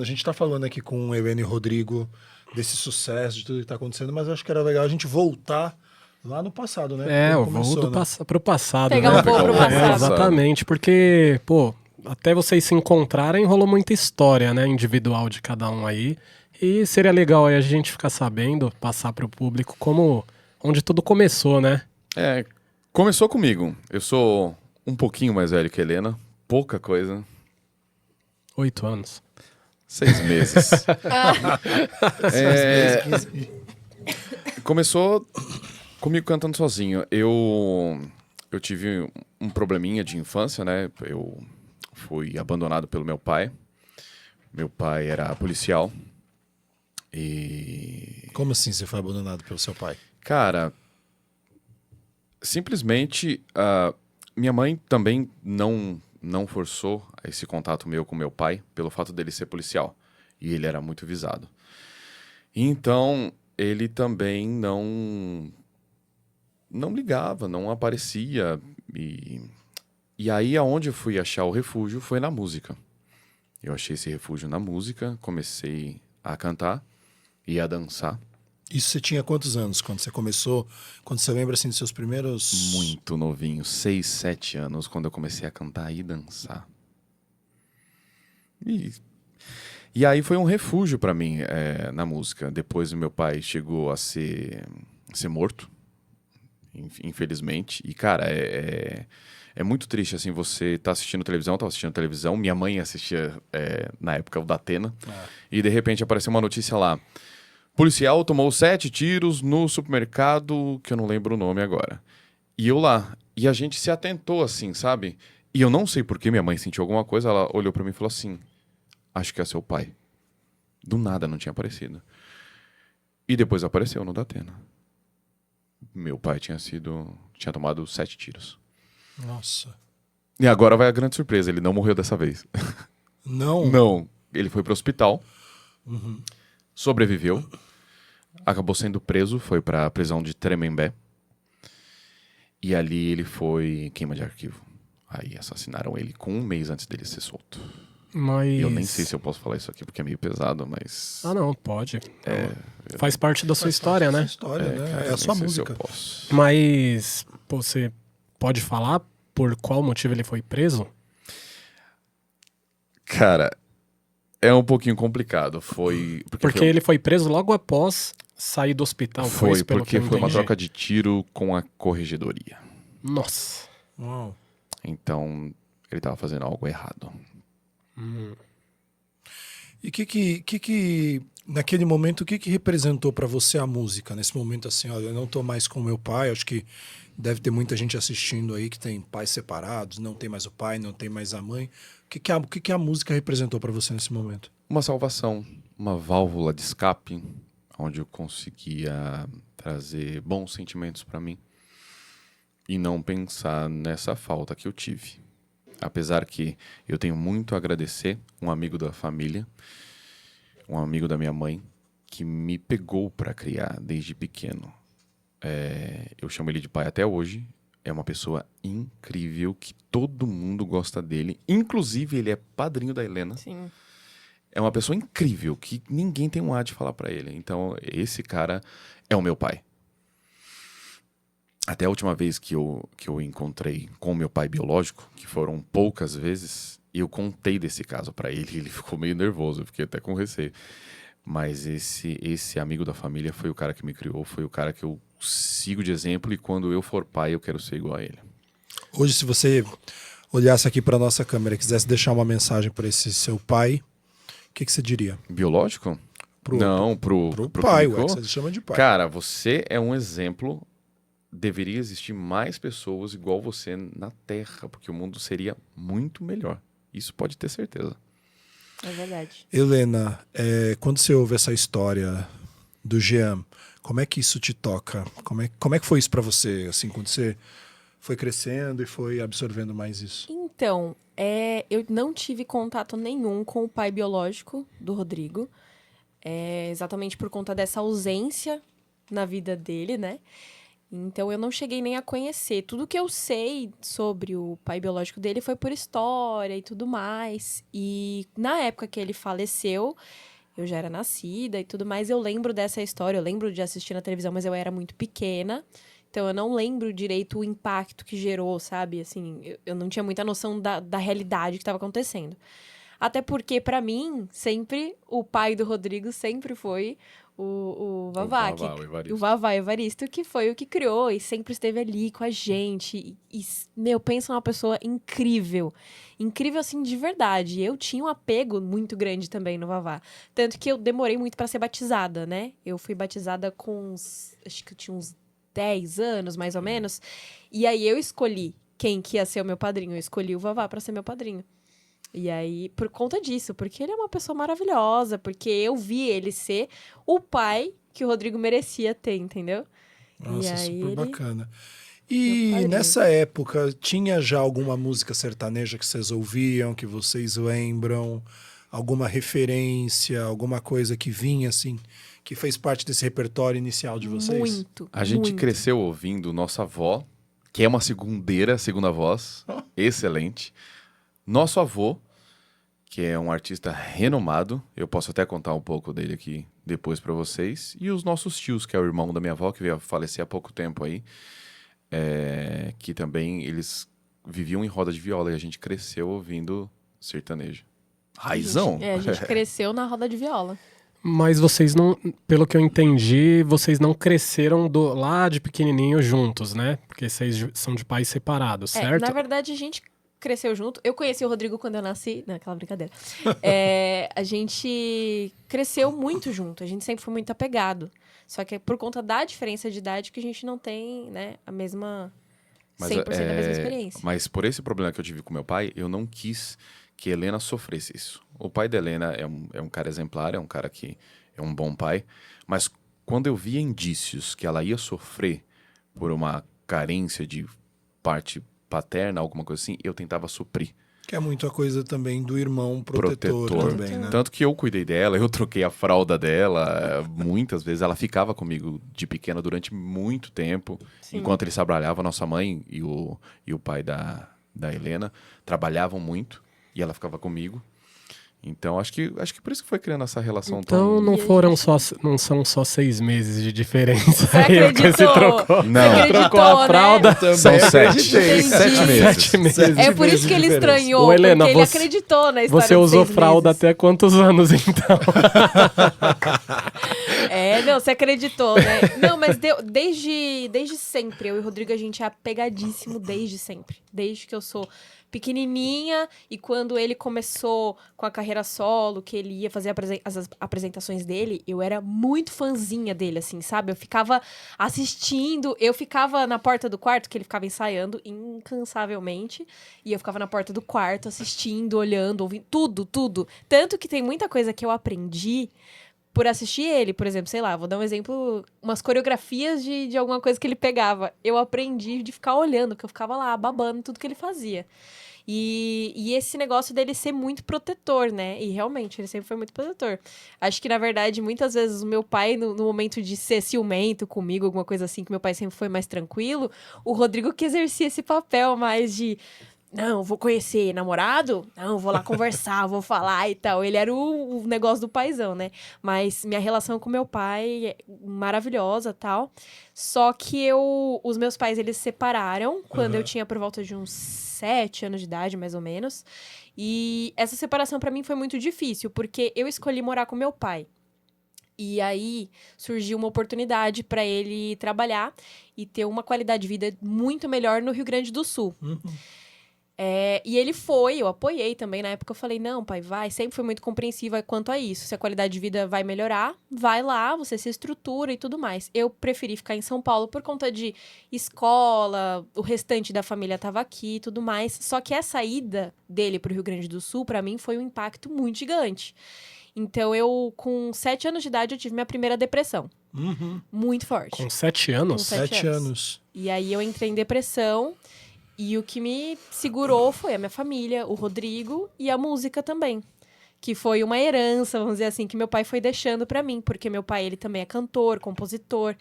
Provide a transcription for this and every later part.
a gente tá falando aqui com o Helena e Rodrigo desse sucesso, de tudo que tá acontecendo, mas acho que era legal a gente voltar lá no passado, né? É, Como eu voo começou, pro passado, Pegar né? um voo pro passado. Exatamente, porque, pô, até vocês se encontrarem, rolou muita história, né, individual de cada um aí. E seria legal aí a gente ficar sabendo, passar pro público onde tudo começou, né? Começou comigo. Eu sou um pouquinho mais velho que a Helena, pouca coisa. 8 anos. 6 meses. É, 15. Começou comigo cantando sozinho. Eu tive um probleminha de infância, né? Eu fui abandonado pelo meu pai. Meu pai era policial. E... Como assim você foi abandonado pelo seu pai? Cara, simplesmente minha mãe também não forçou esse contato meu com meu pai pelo fato dele ser policial. E ele era muito visado. Então, ele também não ligava, não aparecia. E aí, aonde eu fui achar o refúgio foi na música. Eu achei esse refúgio na música, comecei a cantar e a dançar. Isso você tinha quantos anos quando você começou? Quando você lembra assim dos seus primeiros... Muito novinho, 6, 7 anos, quando eu comecei a cantar e dançar. E aí foi um refúgio pra mim na música. Depois o meu pai chegou a ser morto, infelizmente. E, cara, é muito triste, assim, você tá assistindo televisão, tava assistindo televisão. Minha mãe assistia, na época, o Datena. E, de repente, apareceu uma notícia lá. Policial tomou 7 tiros no supermercado, que eu não lembro o nome agora. E eu lá. E a gente se atentou, assim, sabe? E eu não sei por que minha mãe sentiu alguma coisa. Ela olhou pra mim e falou assim... Acho que é seu pai. Do nada não tinha aparecido. E depois apareceu no Datena. Meu pai tinha tomado 7 tiros. Nossa. E agora vai a grande surpresa. Ele não morreu dessa vez. Não? Não. Ele foi pro hospital. Sobreviveu. Acabou sendo preso. Foi pra prisão de Tremembé. E ali ele foi queima de arquivo. Aí assassinaram ele com 1 mês antes dele ser solto. Mas... Eu nem sei se eu posso falar isso aqui porque é meio pesado, mas... Ah, não, pode. Faz parte da sua história, né? História, né? Cara, É a nem sua sei se eu música. posso. Mas você pode falar por qual motivo ele foi preso? Cara, é um pouquinho complicado. Foi... Porque ele foi preso logo após sair do hospital. Foi Foi isso, pelo que porque eu foi uma entendi? troca de tiro com a corregedoria. Nossa. Uau. Então, ele tava fazendo algo errado. E naquele momento, o que representou pra você a música? Nesse momento, assim, olha, eu não tô mais com meu pai, acho que deve ter muita gente assistindo aí que tem pais separados, não tem mais o pai, não tem mais a mãe. O que a música representou pra você nesse momento? Uma salvação, uma válvula de escape, onde eu conseguia trazer bons sentimentos pra mim e não pensar nessa falta que eu tive. Apesar que eu tenho muito a agradecer um amigo da família, um amigo da minha mãe, que me pegou pra criar desde pequeno. Eu chamo ele de pai até hoje. É uma pessoa incrível, que todo mundo gosta dele. Inclusive, ele é padrinho da Helena. Sim. É uma pessoa incrível, que ninguém tem um ar de falar pra ele. Então, esse cara é o meu pai. Até a última vez que eu encontrei com o meu pai biológico, que foram poucas vezes, eu contei desse caso pra ele e ele ficou meio nervoso, eu fiquei até com receio. Mas esse amigo da família foi o cara que me criou, foi o cara que eu sigo de exemplo e quando eu for pai eu quero ser igual a ele. Hoje, se você olhasse aqui pra nossa câmera e quisesse deixar uma mensagem pra esse seu pai, o que você diria? Biológico? Pro Pro pai, que me ué, que criou? você chama de pai. Cara, você é um exemplo. Deveria existir mais pessoas igual você na Terra, porque o mundo seria muito melhor. Isso pode ter certeza. É verdade. Helena, quando você ouve essa história do Jean, como é que isso te toca? Como é que foi isso pra você, assim, quando você foi crescendo e foi absorvendo mais isso? Então, eu não tive contato nenhum com o pai biológico do Rodrigo. Exatamente por conta dessa ausência na vida dele, né? Então eu não cheguei nem a conhecer. Tudo que eu sei sobre o pai biológico dele foi por história e tudo mais. E na época que ele faleceu, eu já era nascida e tudo mais. Eu lembro dessa história, eu lembro de assistir na televisão, mas eu era muito pequena. Então eu não lembro direito o impacto que gerou, sabe? Assim, eu não tinha muita noção da realidade que estava acontecendo. Até porque, pra mim, sempre, o pai do Rodrigo sempre foi o Vavá. Vavá, o Evaristo. O Vavá Evaristo, que foi o que criou e sempre esteve ali com a gente. Meu, pensa numa pessoa incrível. Incrível, assim, de verdade. Eu tinha um apego muito grande também no Vavá. Tanto que eu demorei muito pra ser batizada, né? Eu fui batizada com acho que eu tinha uns 10 anos, mais ou menos. E aí eu escolhi quem que ia ser o meu padrinho. Eu escolhi o Vavá pra ser meu padrinho. E aí, por conta disso, porque ele é uma pessoa maravilhosa, porque eu vi ele ser o pai que o Rodrigo merecia ter, entendeu? Nossa, E aí super ele- bacana. Meu E padrinho. nessa época, tinha já alguma música sertaneja que vocês ouviam, que vocês lembram? Alguma referência, alguma coisa que vinha, assim, que fez parte desse repertório inicial de vocês? Muito, A gente muito. cresceu ouvindo nossa avó, que é uma segunda voz, excelente. Nosso avô, que é um artista renomado, eu posso até contar um pouco dele aqui depois pra vocês. E os nossos tios, que é o irmão da minha avó, que veio a falecer há pouco tempo aí, que também eles viviam em roda de viola e a gente cresceu ouvindo sertanejo. Raizão? A gente cresceu na roda de viola. Mas vocês não, pelo que eu entendi, vocês não cresceram lá de pequenininho juntos, né? Porque vocês são de pais separados, certo? Na verdade, a gente cresceu junto. Eu conheci o Rodrigo quando eu nasci. Não, aquela brincadeira. A gente cresceu muito junto. A gente sempre foi muito apegado. Só que é por conta da diferença de idade que a gente não tem, né, a mesma... 100% da mesma experiência. Mas por esse problema que eu tive com meu pai, eu não quis que Helena sofresse isso. O pai da Helena é um cara exemplar, é um cara que é um bom pai, mas quando eu via indícios que ela ia sofrer por uma carência de parte paterna, alguma coisa assim, eu tentava suprir. Que é muito a coisa também do irmão protetor, também, né? Tanto que eu cuidei dela, eu troquei a fralda dela, muitas vezes ela ficava comigo de pequena durante muito tempo, Sim. enquanto eles trabalhavam, nossa mãe e o pai da Helena trabalhavam muito, e ela ficava comigo. Então, acho que por isso que foi criando essa relação Então tão... não E a foram gente- não são só 6 meses de diferença. Você aí, porque acreditou? se trocou. Não. Você acreditou, Trocou a fralda. né? Também São sete. acreditei. Entendi. 7 meses. 7 meses. É por isso que ele estranhou, Ô, Helena, porque ele você- acreditou na história Você dos usou 6 fralda meses. até quantos anos, então? Não, você acreditou, né? Não, mas desde sempre, eu e o Rodrigo, a gente é apegadíssimo desde sempre. Desde que eu sou pequenininha e quando ele começou com a carreira solo, que ele ia fazer as apresentações dele, eu era muito fãzinha dele, assim, sabe? Eu ficava assistindo, eu ficava na porta do quarto, que ele ficava ensaiando incansavelmente, e eu ficava na porta do quarto assistindo, olhando, ouvindo, tudo. Tanto que tem muita coisa que eu aprendi por assistir ele, por exemplo, sei lá, vou dar um exemplo, umas coreografias de alguma coisa que ele pegava. Eu aprendi de ficar olhando, porque eu ficava lá babando tudo que ele fazia. E esse negócio dele ser muito protetor, né? E realmente, ele sempre foi muito protetor. Acho que, na verdade, muitas vezes o meu pai, no momento de ser ciumento comigo, alguma coisa assim, que meu pai sempre foi mais tranquilo, o Rodrigo que exercia esse papel mais de... Não, vou conhecer namorado? Não, vou lá conversar, vou falar e tal. Ele era o negócio do paizão, né? Mas minha relação com meu pai é maravilhosa tal. Só que os meus pais, eles se separaram quando eu tinha por volta de uns 7 anos de idade, mais ou menos. E essa separação pra mim foi muito difícil, porque eu escolhi morar com meu pai. E aí surgiu uma oportunidade pra ele trabalhar e ter uma qualidade de vida muito melhor no Rio Grande do Sul. E ele foi, eu apoiei também. Na época eu falei, não, pai, vai. Sempre fui muito compreensiva quanto a isso. Se a qualidade de vida vai melhorar, vai lá, você se estrutura e tudo mais. Eu preferi ficar em São Paulo por conta de escola, o restante da família tava aqui e tudo mais. Só que essa ida dele pro Rio Grande do Sul, pra mim, foi um impacto muito gigante. Então, com 7 anos de idade, eu tive minha primeira depressão. Muito forte. Com 7 anos? Com 7 7 anos. E aí eu entrei em depressão. E o que me segurou foi a minha família, o Rodrigo e a música também. Que foi uma herança, vamos dizer assim, que meu pai foi deixando pra mim. Porque meu pai, ele também é cantor, compositor.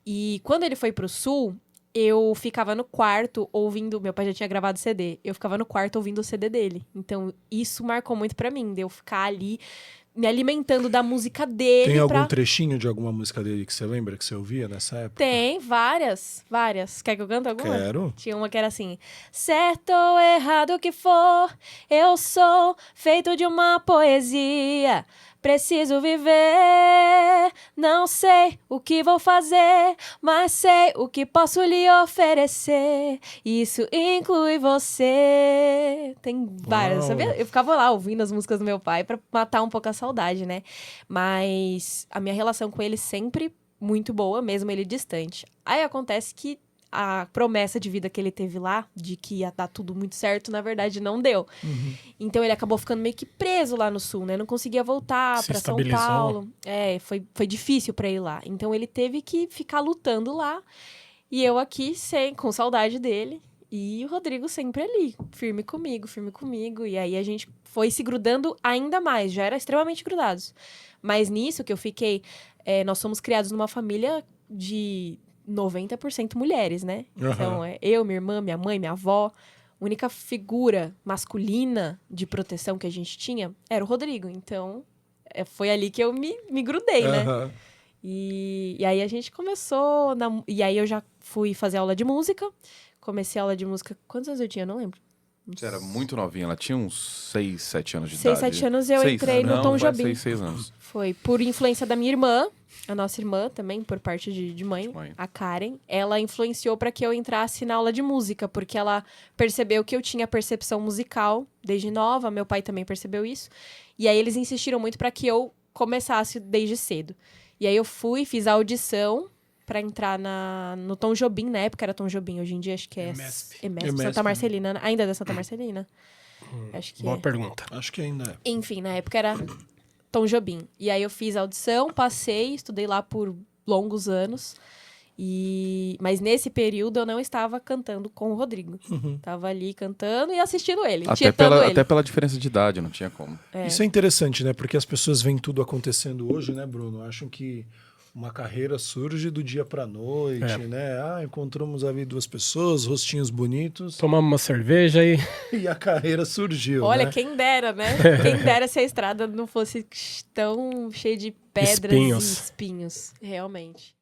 E quando ele foi pro Sul, eu ficava no quarto ouvindo... Meu pai já tinha gravado CD. Eu ficava no quarto ouvindo o CD dele. Então, isso marcou muito pra mim, de eu ficar ali me alimentando da música dele. Tem algum trechinho de alguma música dele que você lembra que você ouvia nessa época? Tem, várias. Quer que eu cante alguma? Quero. Tinha uma que era assim: certo ou errado que for, eu sou feito de uma poesia. Preciso viver, não sei o que vou fazer, mas sei o que posso lhe oferecer. Isso inclui você. Tem várias, Uau. sabia? Eu ficava lá ouvindo as músicas do meu pai pra matar um pouco a saudade, né? Mas a minha relação com ele sempre muito boa, mesmo ele distante. Aí acontece que a promessa de vida que ele teve lá, de que ia dar tudo muito certo, na verdade não deu. Então ele acabou ficando meio que preso lá no Sul, né? Não conseguia voltar Se pra São estabilizou. Paulo. Foi difícil pra ele lá. Então ele teve que ficar lutando lá. E eu aqui, com saudade dele. E o Rodrigo sempre ali, firme comigo, firme comigo. E aí a gente foi se grudando ainda mais. Já era extremamente grudados. Mas nisso que eu fiquei... nós somos criados numa família de 90% mulheres, né? Aham. Então, eu, minha irmã, minha mãe, minha avó. A única figura masculina de proteção que a gente tinha era o Rodrigo. Então, foi ali que eu me grudei, né? Aham. E aí a gente começou... E aí eu já fui fazer aula de música. Comecei a aula de música... Quantos anos eu tinha? Eu não lembro. Você era muito novinha, ela tinha uns 6, 7 anos de 6, idade. 7 anos eu entrei no não, Tom vai, Jobim. 6, 6 anos. Foi por influência da minha irmã, a nossa irmã também, por parte de mãe, Mãe. a Karen. Ela influenciou para que eu entrasse na aula de música, porque ela percebeu que eu tinha percepção musical desde nova, meu pai também percebeu isso. E aí eles insistiram muito para que eu começasse desde cedo. E aí eu fiz a audição para entrar no Tom Jobim, na época era Tom Jobim, hoje em dia acho que é EMESP. EMESP, Santa Marcelina, né? Ainda é da Santa Marcelina? Acho que Boa é. pergunta. Acho que ainda é. Enfim, na época era Tom Jobim. E aí eu fiz a audição, passei, estudei lá por longos anos. Mas nesse período eu não estava cantando com o Rodrigo. Tava ali cantando e assistindo ele, tietando ele. Até pela diferença de idade, não tinha como. Isso é interessante, né? Porque as pessoas veem tudo acontecendo hoje, né, Bruno? Acham que uma carreira surge do dia pra noite, né? Encontramos ali duas pessoas, rostinhos bonitos, Tomamos uma cerveja e e a carreira surgiu, Olha, né? quem dera, né? Quem dera se a estrada não fosse tão cheia de pedras Espinhos. e espinhos. Realmente.